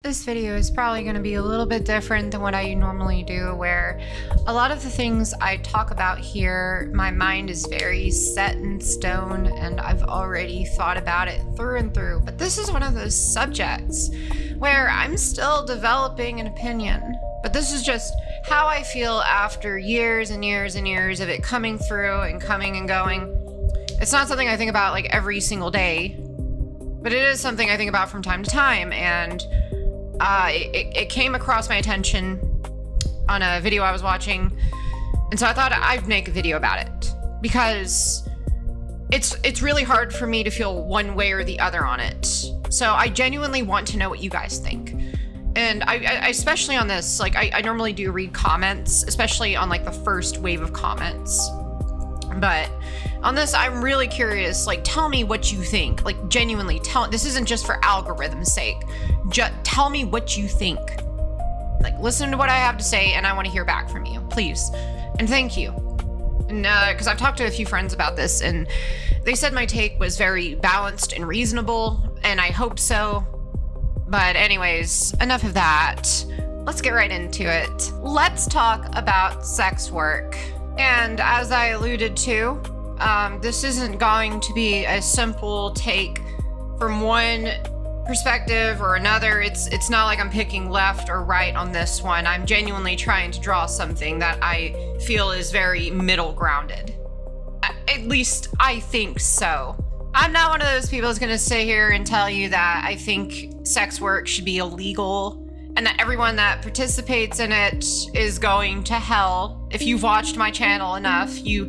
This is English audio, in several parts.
This video is probably going to be a little bit different than what I normally do, where a lot of the things I talk about here, my mind is very set in stone and I've already thought about it through and through. But this is one of those subjects where I'm still developing an opinion. But this is just how I feel after years and years and years of it coming through and coming and going. It's not something I think about like every single day, but it is something I think about from time to time. And it came across my attention on a video I was watching, and so I thought I'd make a video about it because it's really hard for me to feel one way or the other on it. So I genuinely want to know what you guys think. And I especially on this, like I normally do read comments, especially on like the first wave of comments. But on this, I'm really curious, like, tell me what you think. Like, genuinely, this isn't just for algorithm's sake. Just tell me what you think. Like, listen to what I have to say, and I want to hear back from you, please. And thank you. And, because I've talked to a few friends about this, and they said my take was very balanced and reasonable, and I hope so. But anyways, enough of that. Let's get right into it. Let's talk about sex work. And as I alluded to, this isn't going to be a simple take from one perspective or another. It's not like I'm picking left or right on this one. I'm genuinely trying to draw something that I feel is very middle grounded. At least I think so. I'm not one of those people that's gonna sit here and tell you that I think sex work should be illegal and that everyone that participates in it is going to hell. If you've watched my channel enough, you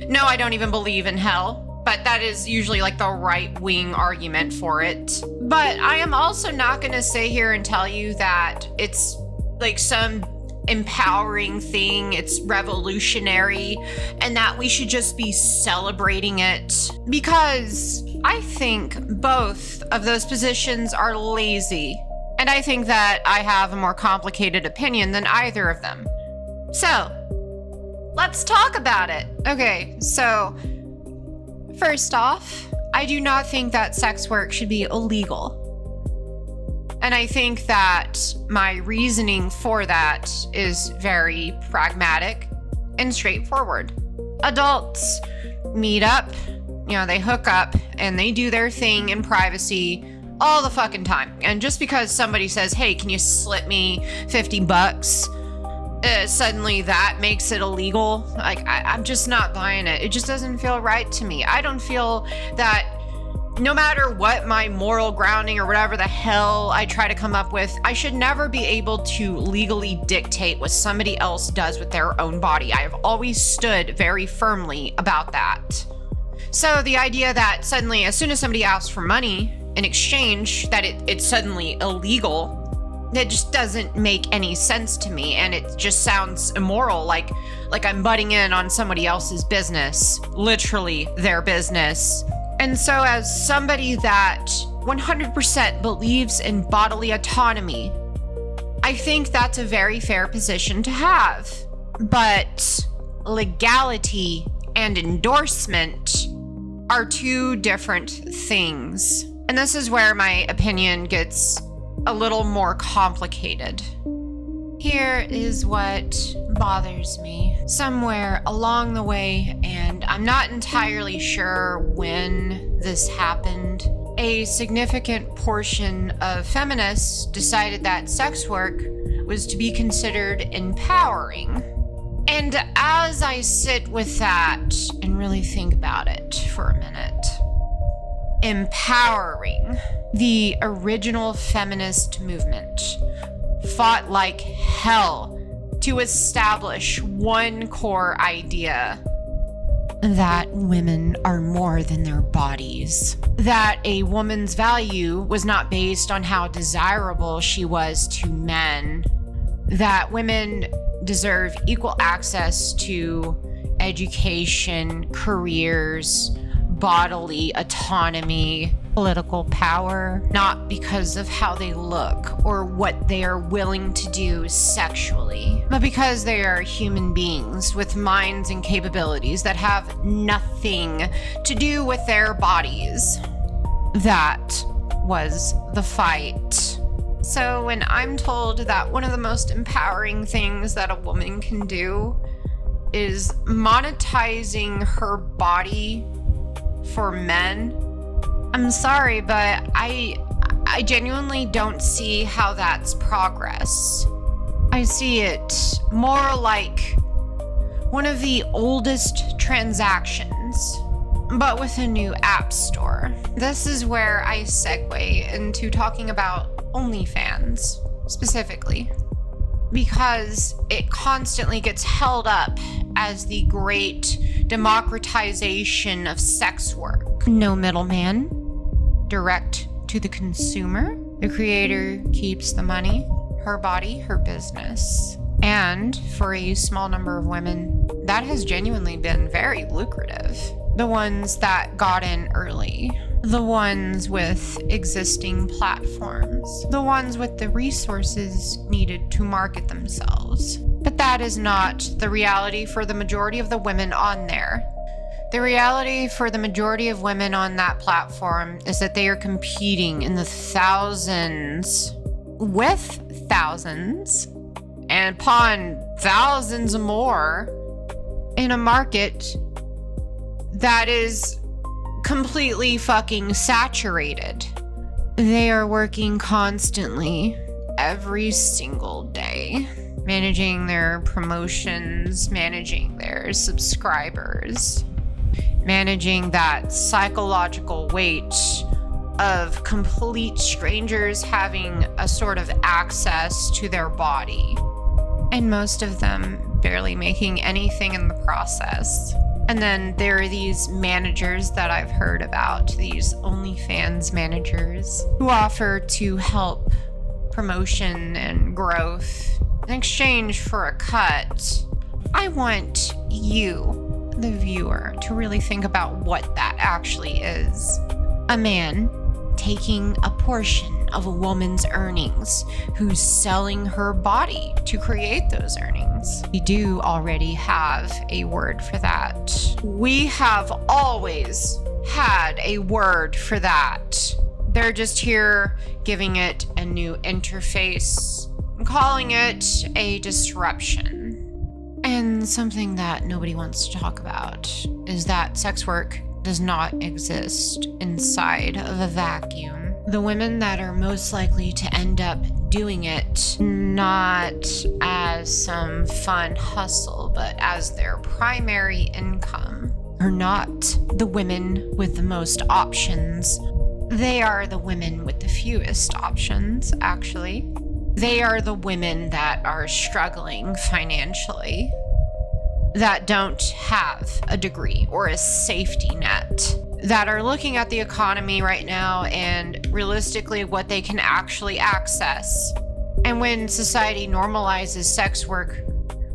know I don't even believe in hell, but that is usually like the right-wing argument for it. But I am also not gonna sit here and tell you that it's like some empowering thing, it's revolutionary, and that we should just be celebrating it. Because I think both of those positions are lazy. And I think that I have a more complicated opinion than either of them. So, let's talk about it. Okay, so first off, I do not think that sex work should be illegal. And I think that my reasoning for that is very pragmatic and straightforward. Adults meet up, they hook up and they do their thing in privacy all the fucking time. And just because somebody says, hey, can you slip me $50? Suddenly that makes it illegal. Like, I'm just not buying it. It just doesn't feel right to me. I don't feel that no matter what my moral grounding or whatever the hell I try to come up with, I should never be able to legally dictate what somebody else does with their own body. I have always stood very firmly about that. So the idea that suddenly, as soon as somebody asks for money in exchange, that it's suddenly illegal, it just doesn't make any sense to me, and it just sounds immoral, like I'm butting in on somebody else's business, literally their business. And so as somebody that 100% believes in bodily autonomy, I think that's a very fair position to have. But legality and endorsement are two different things. And this is where my opinion gets a little more complicated. Here is what bothers me. Somewhere along the way, and I'm not entirely sure when this happened, a significant portion of feminists decided that sex work was to be considered empowering. And as I sit with that and really think about it for a minute, empowering, the original feminist movement fought like hell to establish one core idea: that women are more than their bodies. That a woman's value was not based on how desirable she was to men. That women deserve equal access to education, careers, bodily autonomy, political power, not because of how they look or what they are willing to do sexually, but because they are human beings with minds and capabilities that have nothing to do with their bodies. That was the fight. So when I'm told that one of the most empowering things that a woman can do is monetizing her body for men, I'm sorry, but I genuinely don't see how that's progress. I see it more like one of the oldest transactions, but with a new app store. This is where I segue into talking about OnlyFans specifically, because it constantly gets held up as the great democratization of sex work. No middleman, direct to the consumer. The creator keeps the money, her body, her business. And for a small number of women, that has genuinely been very lucrative. The ones that got in early, the ones with existing platforms, the ones with the resources needed to market themselves. But that is not the reality for the majority of the women on there. The reality for the majority of women on that platform is that they are competing in the thousands with thousands and upon thousands more in a market that is completely fucking saturated. They are working constantly every single day, managing their promotions, managing their subscribers, managing that psychological weight of complete strangers having a sort of access to their body, and most of them barely making anything in the process. And then there are these managers that I've heard about, these OnlyFans managers, who offer to help promotion and growth in exchange for a cut. I want you, the viewer, to really think about what that actually is. A man taking a portion of a woman's earnings, who's selling her body to create those earnings. We do already have a word for that. We have always had a word for that. They're just here giving it a new interface and calling it a disruption. And something that nobody wants to talk about is that sex work does not exist inside of a vacuum. The women that are most likely to end up doing it, not as some fun hustle, but as their primary income, are not the women with the most options. They are the women with the fewest options, actually. They are the women that are struggling financially, that don't have a degree or a safety net, that are looking at the economy right now and realistically what they can actually access. And when society normalizes sex work,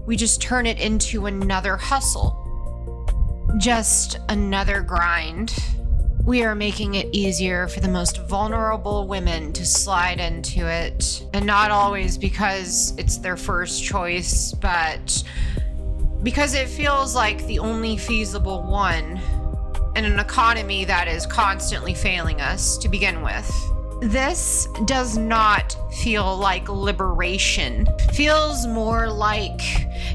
we just turn it into another hustle, just another grind. We are making it easier for the most vulnerable women to slide into it, and not always because it's their first choice, but because it feels like the only feasible one in an economy that is constantly failing us to begin with. This does not feel like liberation. Feels more like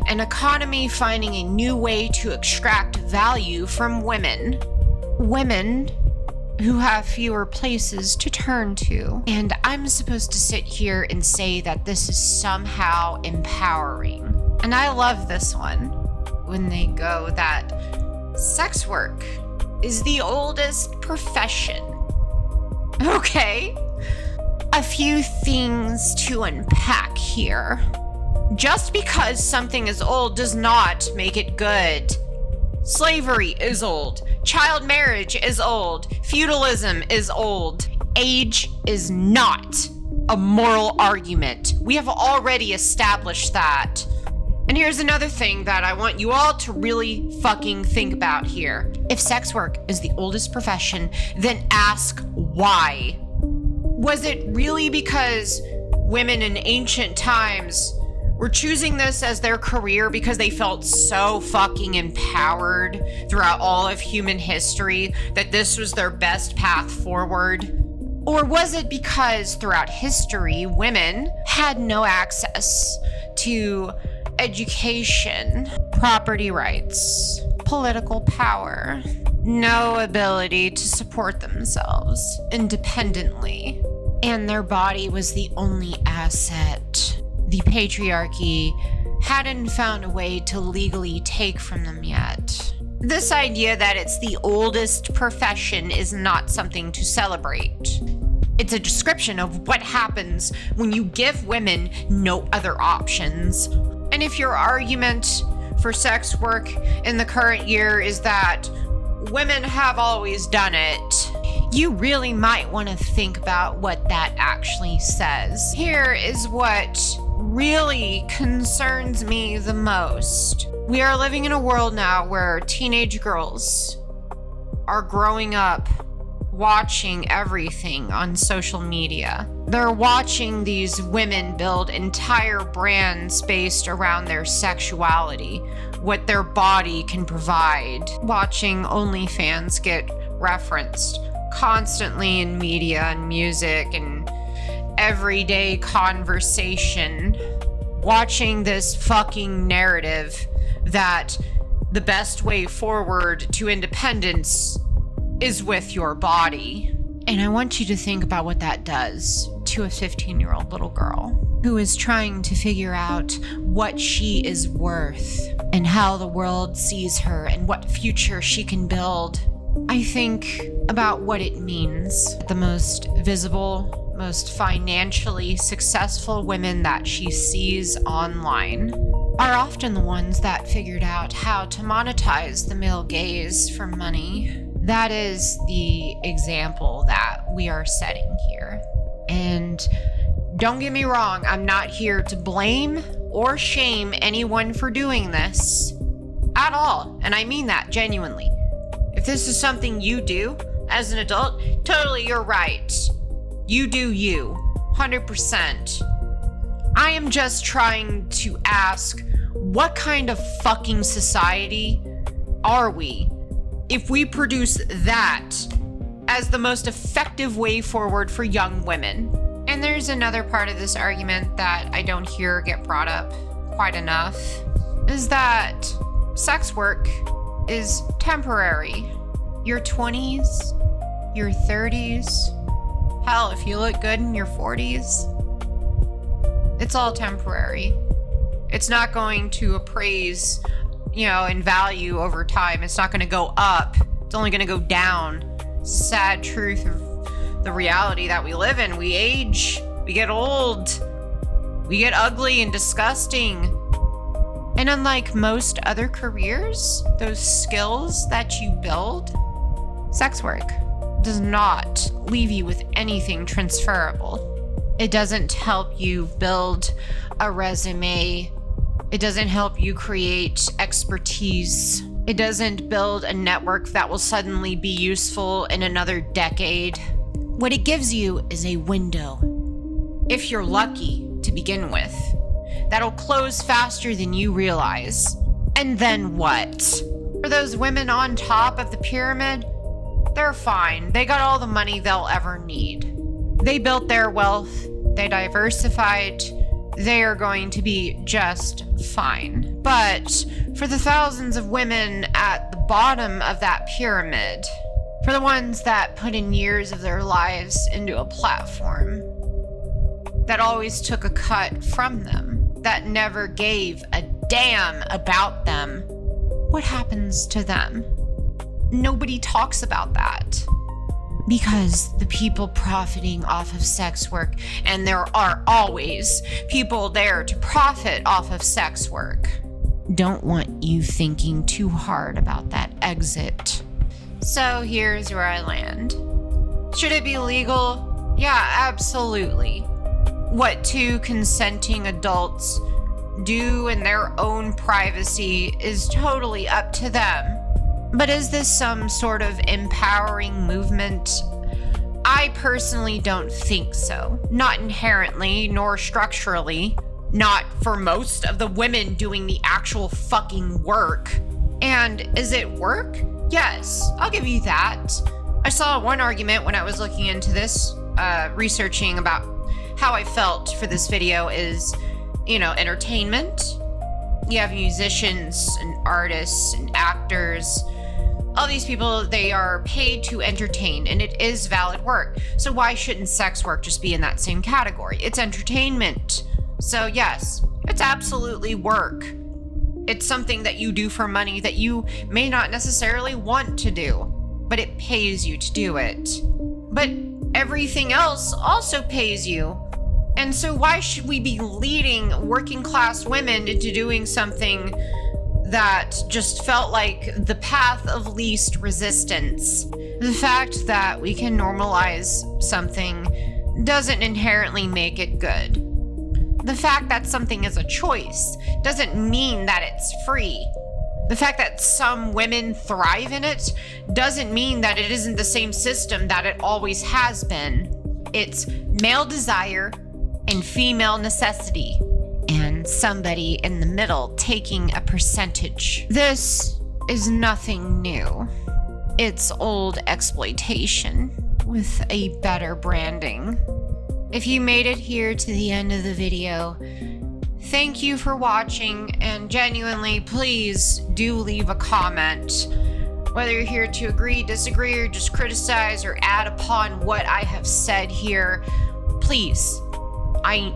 an economy finding a new way to extract value from women. Women who have fewer places to turn to. And I'm supposed to sit here and say that this is somehow empowering. And I love this one when they go that sex work is the oldest profession. Okay, a few things to unpack here. Just because something is old does not make it good. Slavery is old. Child marriage is old. Feudalism is old. Age is not a moral argument. We have already established that. And here's another thing that I want you all to really fucking think about here. If sex work is the oldest profession, then ask why. Was it really because women in ancient times were choosing this as their career because they felt so fucking empowered throughout all of human history that this was their best path forward? Or was it because throughout history, women had no access to education, property rights, political power, no ability to support themselves independently, and their body was the only asset the patriarchy hadn't found a way to legally take from them yet? This idea that it's the oldest profession is not something to celebrate. It's a description of what happens when you give women no other options. And if your argument for sex work in the current year is that women have always done it, you really might want to think about what that actually says. Here is what really concerns me the most. We are living in a world now where teenage girls are growing up watching everything on social media. They're watching these women build entire brands based around their sexuality, what their body can provide. Watching OnlyFans get referenced constantly in media and music and everyday conversation. Watching this fucking narrative that the best way forward to independence is with your body. And I want you to think about what that does to a 15-year-old little girl who is trying to figure out what she is worth and how the world sees her and what future she can build. I think about what it means. The most visible, most financially successful women that she sees online are often the ones that figured out how to monetize the male gaze for money. That is the example that we are setting here. And don't get me wrong, I'm not here to blame or shame anyone for doing this at all. And I mean that genuinely. If this is something you do as an adult, totally, you're right. You do you, 100%. I am just trying to ask, what kind of fucking society are we if we produce that as the most effective way forward for young women? And there's another part of this argument that I don't hear get brought up quite enough, is that sex work is temporary. Your 20s, your 30s, hell, if you look good in your 40s, it's all temporary. It's not going to appraise, in value over time. It's not going to go up. It's only going to go down. It's the sad truth of the reality that we live in. We age, we get old, we get ugly and disgusting. And unlike most other careers, those skills that you build, sex work does not leave you with anything transferable. It doesn't help you build a resume. It doesn't help you create expertise. It doesn't build a network that will suddenly be useful in another decade. What it gives you is a window, if you're lucky to begin with, that'll close faster than you realize. And then what? For those women on top of the pyramid, they're fine. They got all the money they'll ever need. They built their wealth. They diversified. They are going to be just fine. But for the thousands of women at the bottom of that pyramid, for the ones that put in years of their lives into a platform that always took a cut from them, that never gave a damn about them, what happens to them? Nobody talks about that. Because the people profiting off of sex work, and there are always people there to profit off of sex work, don't want you thinking too hard about that exit. So here's where I land. Should it be legal? Yeah, absolutely. What two consenting adults do in their own privacy is totally up to them. But is this some sort of empowering movement? I personally don't think so. Not inherently, nor structurally. Not for most of the women doing the actual fucking work. And is it work? Yes, I'll give you that. I saw one argument when I was looking into this researching about how I felt for this video is, entertainment. You have musicians and artists and actors. All these people, they are paid to entertain, and it is valid work. So why shouldn't sex work just be in that same category? It's entertainment. So yes, it's absolutely work. It's something that you do for money that you may not necessarily want to do, but it pays you to do it. But everything else also pays you. And so why should we be leading working class women into doing something that just felt like the path of least resistance? The fact that we can normalize something doesn't inherently make it good. The fact that something is a choice doesn't mean that it's free. The fact that some women thrive in it doesn't mean that it isn't the same system that it always has been. It's male desire and female necessity, and somebody in the middle taking a percentage. This is nothing new. It's old exploitation with a better branding. If you made it here to the end of the video, thank you for watching, and genuinely, please do leave a comment. Whether you're here to agree, disagree, or just criticize or add upon what I have said here, please. I'm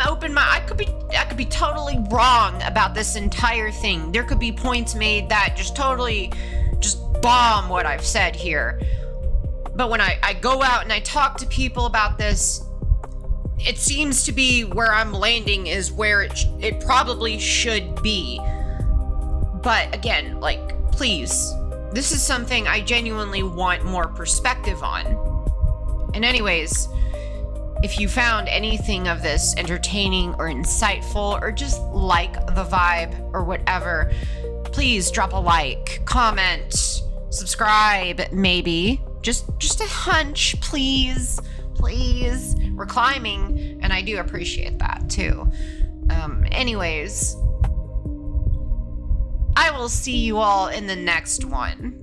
open. I could be totally wrong about this entire thing. There could be points made that just bomb what I've said here. But when I go out and I talk to people about this, it seems to be where I'm landing is where it probably should be. But again, please, this is something I genuinely want more perspective on. And anyways, if you found anything of this entertaining or insightful or just like the vibe or whatever, please drop a like, comment, subscribe, maybe. Just a hunch, please. Please. We're climbing, and I do appreciate that too. Anyways, I will see you all in the next one.